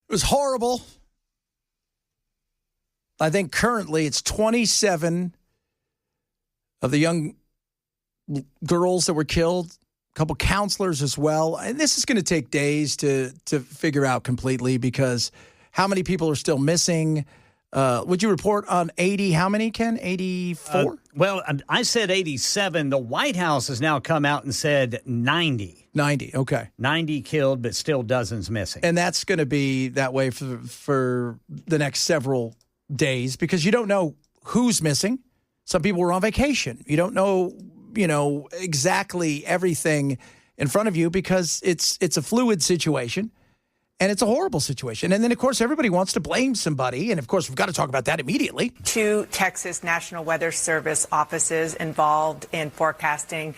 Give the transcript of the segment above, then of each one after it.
It was horrible. I think currently it's 27 of the young girls that were killed, a couple counselors as well. And this is going to take days to figure out completely because how many people are still missing? Would you report on 80? How many, Ken? 84? Well, I said 87. The White House has now come out and said 90. 90, okay. 90 killed, but still dozens missing. And that's going to be that way for the next several days because you don't know who's missing. Some people were on vacation. You don't know, exactly everything in front of you because it's a fluid situation. And it's a horrible situation. And then, of course, everybody wants to blame somebody. And, of course, we've got to talk about that immediately. 2 Texas National Weather Service offices involved in forecasting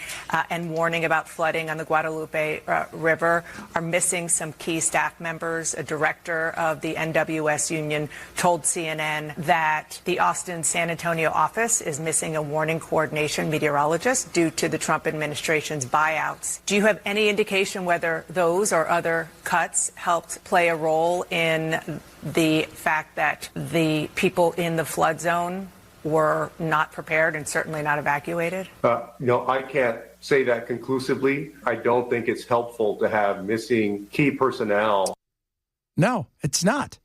and warning about flooding on the Guadalupe River are missing some key staff members. A director of the NWS union told CNN that the Austin San Antonio office is missing a warning coordination meteorologist due to the Trump administration's buyouts. Do you have any indication whether those or other cuts helped play a role in the fact that the people in the flood zone were not prepared and certainly not evacuated? I can't say that conclusively. I don't think it's helpful to have missing key personnel. No, it's not.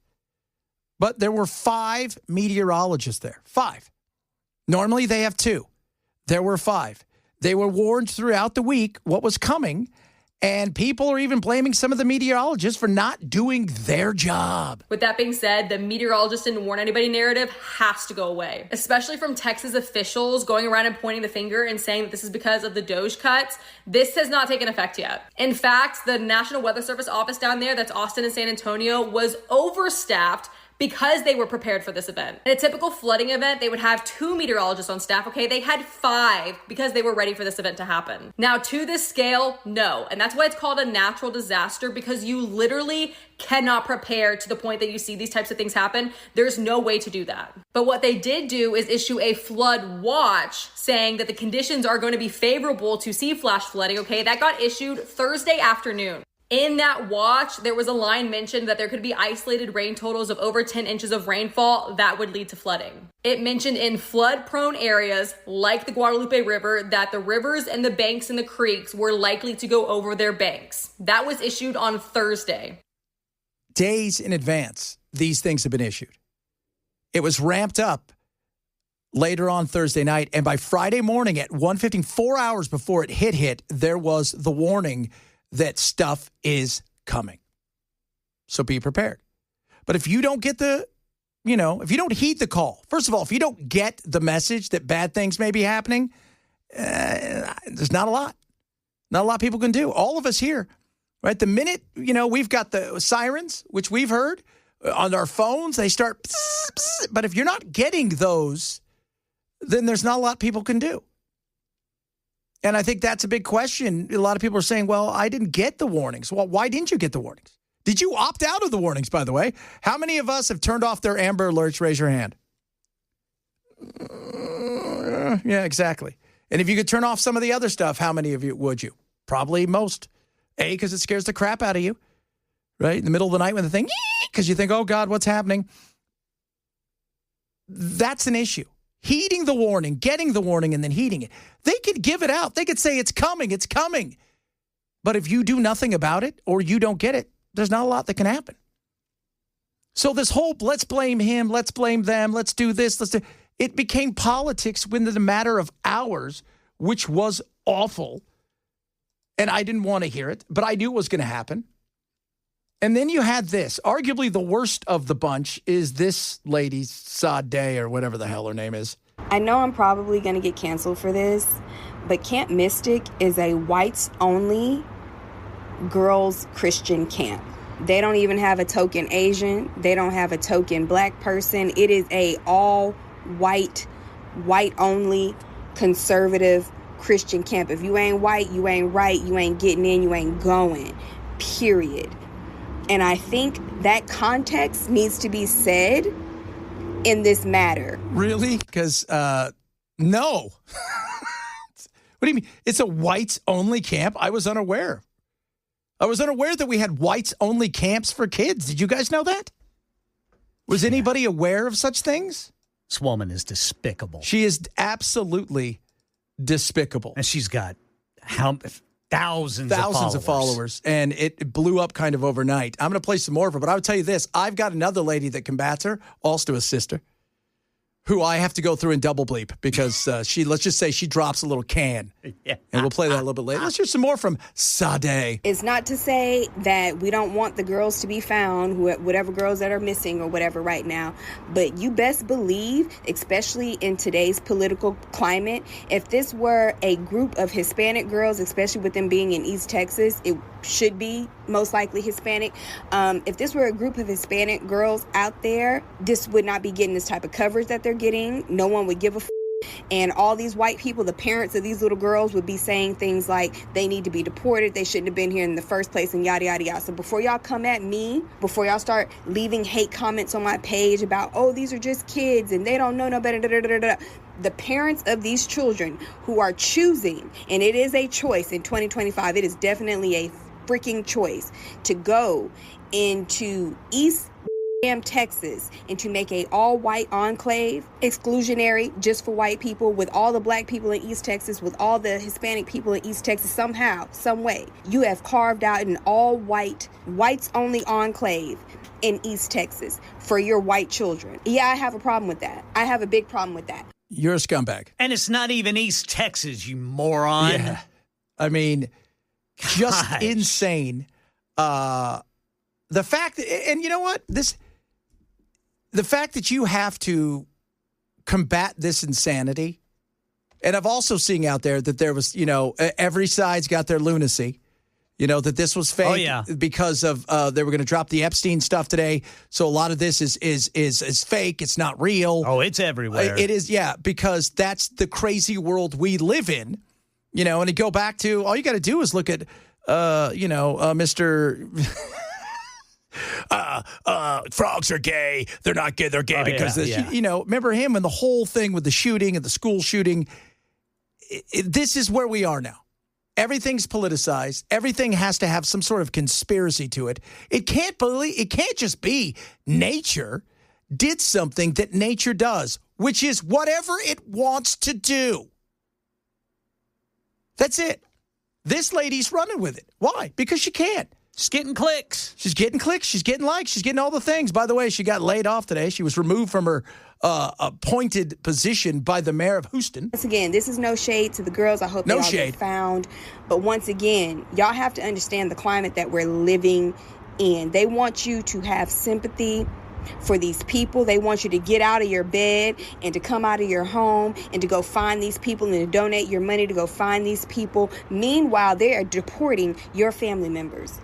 But there were 5 meteorologists there. 5. Normally they have 2. There were 5. They were warned throughout the week what was coming. And people are even blaming some of the meteorologists for not doing their job. With that being said, the meteorologist didn't warn anybody narrative has to go away, especially from Texas officials going around and pointing the finger and saying that this is because of the Doge cuts. This has not taken effect yet. In fact, the National Weather Service office down there, that's Austin and San Antonio, was overstaffed because they were prepared for this event. In a typical flooding event, they would have 2 meteorologists on staff. Okay, they had 5 because they were ready for this event to happen. Now, to this scale, no. And that's why it's called a natural disaster, because you literally cannot prepare to the point that you see these types of things happen. There's no way to do that. But what they did do is issue a flood watch saying that the conditions are going to be favorable to see flash flooding. Okay, that got issued Thursday afternoon. In that watch, there was a line mentioned that there could be isolated rain totals of over 10 inches of rainfall that would lead to flooding. It mentioned in flood-prone areas like the Guadalupe River that the rivers and the banks and the creeks were likely to go over their banks. That was issued on Thursday. Days in advance, these things have been issued. It was ramped up later on Thursday night, and by Friday morning at 1:15, 4 hours before it hit, there was the warning that stuff is coming. So be prepared. But if you don't get if you don't heed the call, first of all, if you don't get the message that bad things may be happening, there's not a lot people can do. All of us here, right? The minute, we've got the sirens, which we've heard on our phones, they start, pss, pss, but if you're not getting those, then there's not a lot people can do. And I think that's a big question. A lot of people are saying, well, I didn't get the warnings. Well, why didn't you get the warnings? Did you opt out of the warnings, by the way? How many of us have turned off their Amber Alerts? Raise your hand. Yeah, exactly. And if you could turn off some of the other stuff, how many of you would you? Probably most. A, because it scares the crap out of you, right? In the middle of the night when the thing, because you think, oh, God, what's happening? That's an issue. Heeding the warning, getting the warning, and then heeding it. They could give it out. They could say, it's coming, it's coming. But if you do nothing about it or you don't get it, there's not a lot that can happen. So this whole, let's blame him, let's blame them, let's do this, it became politics within a matter of hours, which was awful. And I didn't want to hear it, but I knew it was going to happen. And then you had this. Arguably the worst of the bunch is this lady, Sade, or whatever the hell her name is. I know I'm probably going to get canceled for this, but Camp Mystic is a whites-only girls' Christian camp. They don't even have a token Asian. They don't have a token black person. It is a all-white, white-only, conservative Christian camp. If you ain't white, you ain't right, you ain't getting in, you ain't going, period. And I think that context needs to be said in this matter. Really? Because, no. What do you mean? It's a whites-only camp? I was unaware. I was unaware that we had whites-only camps for kids. Did you guys know that? Was anybody aware of such things? This woman is despicable. She is absolutely despicable. And she's got thousands of followers. And it blew up kind of overnight. I'm going to play some more of her, but I would tell you this. I've got another lady that combats her, also a sister, who I have to go through and double bleep because let's just say she drops a little can. Yeah. And we'll play that a little bit later. Let's hear some more from Sade. It's not to say that we don't want the girls to be found, whatever girls that are missing or whatever right now, but you best believe, especially in today's political climate, if this were a group of Hispanic girls, especially with them being in East Texas, it should be most likely Hispanic. If this were a group of Hispanic girls out there, this would not be getting this type of coverage that they're getting. No one would give a and all these white people, the parents of these little girls, would be saying things like they need to be deported, they shouldn't have been here in the first place, and yada, yada, yada. So before y'all come at me, before y'all start leaving hate comments on my page about, oh, these are just kids and they don't know no better, da, da, da, da, da. The parents of these children who are choosing, and it is a choice in 2025, it is definitely a freaking choice to go into East Texas and to make a all-white enclave, exclusionary just for white people, with all the black people in East Texas, with all the Hispanic people in East Texas. Somehow, some way, you have carved out an all-white, whites-only enclave in East Texas for your white children. Yeah, I have a problem with that. I have a big problem with that. You're a scumbag. And it's not even East Texas, you moron. Yeah. I mean, just insane. The fact that, and you know what? The fact that you have to combat this insanity, and I've also seen out there that there was, every side's got their lunacy, that this was fake because of they were going to drop the Epstein stuff today. So a lot of this is fake. It's not real. Oh, it's everywhere. It is, because that's the crazy world we live in, and to go back to, all you got to do is look at, Mr. Frogs are gay. They're not gay. They're gay because remember him and the whole thing with the shooting and the school shooting. This is where we are now. Everything's politicized. Everything has to have some sort of conspiracy to it. It can't just be nature did something that nature does, which is whatever it wants to do. That's it. This lady's running with it. Why? Because she can. She's getting clicks. She's getting clicks. She's getting likes. She's getting all the things. By the way, she got laid off today. She was removed from her appointed position by the mayor of Houston. Once again, this is no shade to the girls. I hope they all get found. But once again, y'all have to understand the climate that we're living in. They want you to have sympathy for these people. They want you to get out of your bed and to come out of your home and to go find these people and to donate your money to go find these people. Meanwhile, they are deporting your family members.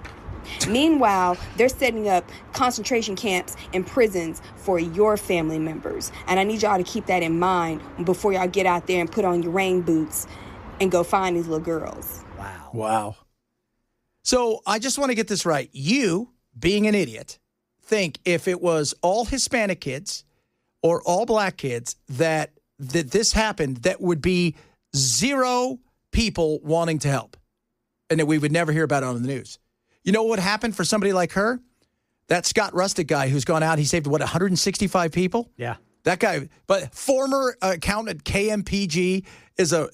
Meanwhile, they're setting up concentration camps and prisons for your family members. And I need y'all to keep that in mind before y'all get out there and put on your rain boots and go find these little girls. Wow. So I just want to get this right. You, being an idiot, think if it was all Hispanic kids or all black kids that this happened, that would be zero people wanting to help and that we would never hear about it on the news. You know what happened for somebody like her? That Scott Rustick guy who's gone out, he saved, 165 people? Yeah. That guy, but former accountant KMPG,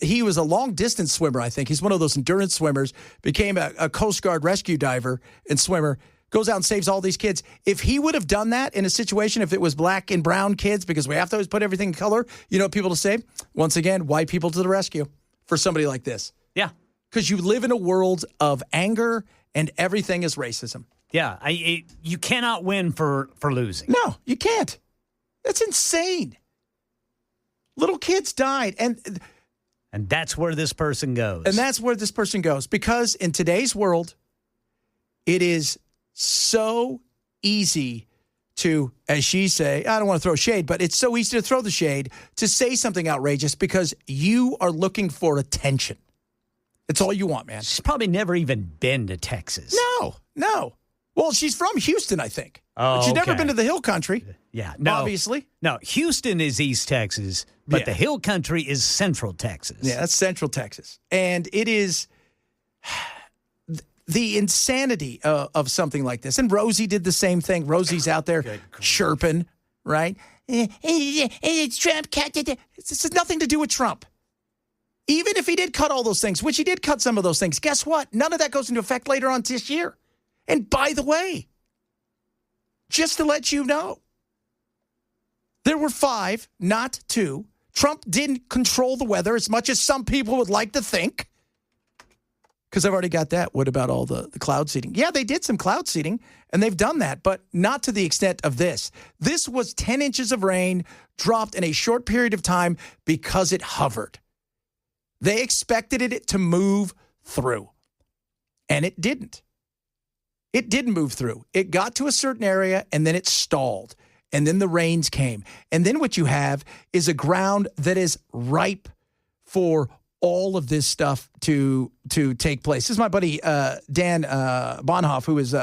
he was a long-distance swimmer, I think. He's one of those endurance swimmers, became a Coast Guard rescue diver and swimmer, goes out and saves all these kids. If he would have done that in a situation, if it was black and brown kids, because we have to always put everything in color, you know what people to say? Once again, white people to the rescue for somebody like this. Yeah. Because you live in a world of anger and everything is racism. Yeah, you cannot win for losing. No, you can't. That's insane. Little kids died. And that's where this person goes. And that's where this person goes. Because in today's world, it is so easy to, as she say, I don't want to throw shade, but it's so easy to throw the shade, to say something outrageous because you are looking for attention. It's all you want, man. She's probably never even been to Texas. No. Well, she's from Houston, I think. Oh, but she's never been to the Hill Country. Yeah, obviously. No, Houston is East Texas, but the Hill Country is Central Texas. Yeah, that's Central Texas. And it is, the insanity of something like this. And Rosie did the same thing. Rosie's out there chirping, right? It's Trump. This has nothing to do with Trump. Even if he did cut all those things, which he did cut some of those things, guess what? None of that goes into effect later on this year. And by the way, just to let you know, there were 5, not 2. Trump didn't control the weather as much as some people would like to think. Because I've already got that. What about all the cloud seeding? Yeah, they did some cloud seeding, and they've done that, but not to the extent of this. This was 10 inches of rain dropped in a short period of time because it hovered. They expected it to move through, and it didn't. It didn't move through. It got to a certain area, and then it stalled, and then the rains came. And then what you have is a ground that is ripe for all of this stuff to take place. This is my buddy Dan Bonhoff, who is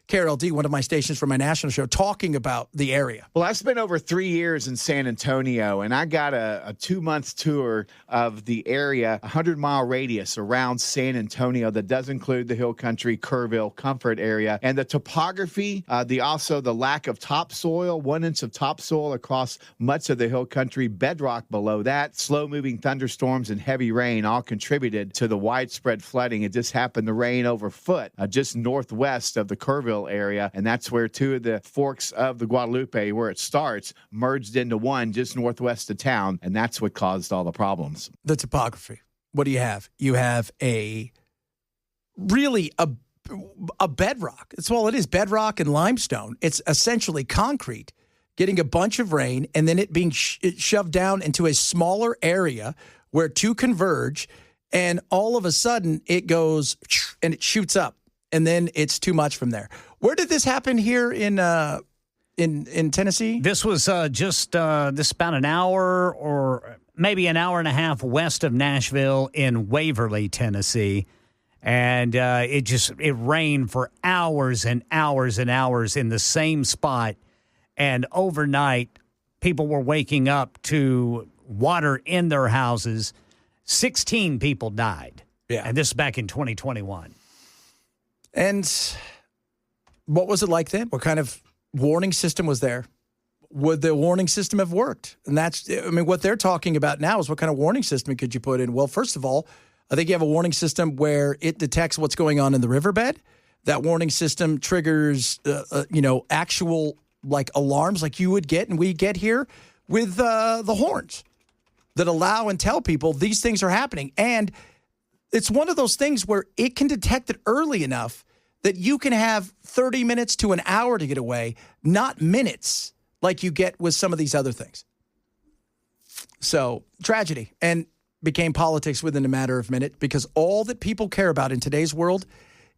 KRLD, one of my stations for my national show, talking about the area. Well, I spent over 3 years in San Antonio, and I got a 2-month tour of the area, 100-mile radius around San Antonio that does include the Hill Country, Kerrville, Comfort area. And the topography, also the lack of topsoil, 1 inch of topsoil across much of the Hill Country, bedrock below that, slow-moving thunderstorms and heavy rain all contributed to the widespread flooding. It just happened to rain over foot just northwest of the Kerrville area, and that's where 2 of the forks of the Guadalupe, where it starts, merged into one just northwest of town, and that's what caused all the problems. The topography. What do you have? You have a bedrock. That's all it is, bedrock and limestone. It's essentially concrete getting a bunch of rain and then it being shoved down into a smaller area where 2 converge, and all of a sudden it goes and it shoots up. And then it's too much from there. Where did this happen here in Tennessee? This was this about an hour or maybe an hour and a half west of Nashville in Waverly, Tennessee. And it rained for hours and hours and hours in the same spot. And overnight, people were waking up to water in their houses. 16 people died. Yeah. And this is back in 2021. And what was it like then? What kind of warning system was there? Would the warning system have worked? And what they're talking about now is what kind of warning system could you put in? Well, first of all, I think you have a warning system where it detects what's going on in the riverbed. That warning system triggers, actual like alarms like you would get and we get here with the horns that allow and tell people these things are happening. And it's one of those things where it can detect it early enough that you can have 30 minutes to an hour to get away, not minutes like you get with some of these other things. So, tragedy. And became politics within a matter of minutes because all that people care about in today's world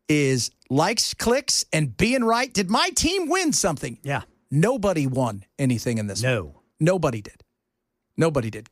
is likes, clicks, and being right. Did my team win something? Yeah. Nobody won anything in this. No. Nobody did. Nobody did.